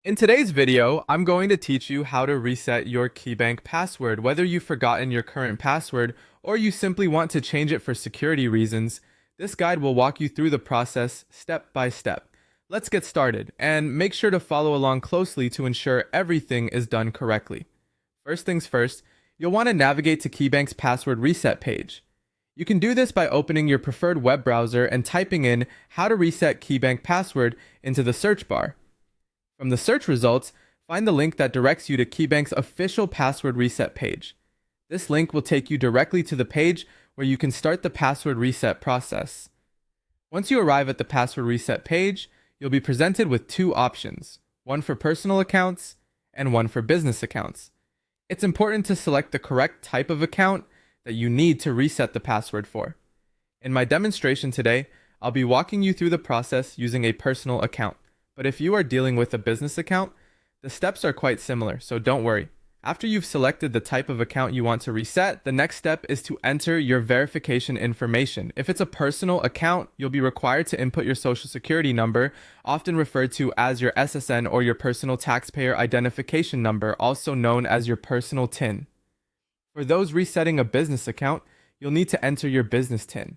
In today's video, I'm going to teach you how to reset your Keybank password. Whether you've forgotten your current password or you simply want to change it for security reasons, this guide will walk you through the process step by step. Let's get started, and make sure to follow along closely to ensure everything is done correctly. First things first, you'll want to navigate to Keybank's password reset page. You can do this by opening your preferred web browser and typing in "how to reset Keybank password" into the search bar. From the search results, find the link that directs you to Keybank's official password reset page. This link will take you directly to the page where you can start the password reset process. Once you arrive at the password reset page, you'll be presented with two options, one for personal accounts and one for business accounts. It's important to select the correct type of account that you need to reset the password for. In my demonstration today, I'll be walking you through the process using a personal account. But if you are dealing with a business account, the steps are quite similar, so don't worry. After you've selected the type of account you want to reset, the next step is to enter your verification information. If it's a personal account, you'll be required to input your social security number, often referred to as your SSN or your personal taxpayer identification number, also known as your personal TIN. For those resetting a business account, you'll need to enter your business TIN.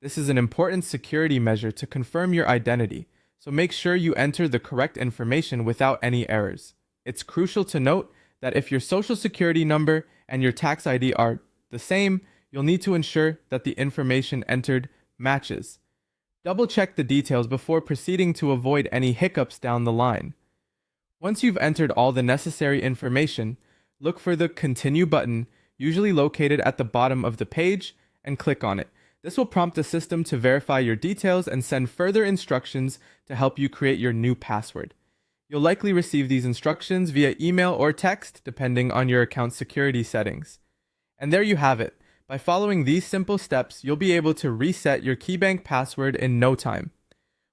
This is an important security measure to confirm your identity, so make sure you enter the correct information without any errors. It's crucial to note that if your social security number and your tax ID are the same, you'll need to ensure that the information entered matches. Double check the details before proceeding to avoid any hiccups down the line. Once you've entered all the necessary information, look for the Continue button, usually located at the bottom of the page, and click on it. This will prompt the system to verify your details and send further instructions to help you create your new password. You'll likely receive these instructions via email or text, depending on your account security settings. And there you have it. By following these simple steps, you'll be able to reset your Keybank password in no time.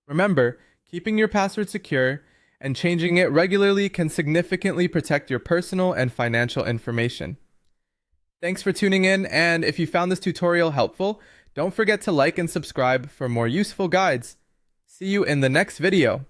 Remember, keeping your password secure and changing it regularly can significantly protect your personal and financial information. Thanks for tuning in, and if you found this tutorial helpful, don't forget to like and subscribe for more useful guides. See you in the next video.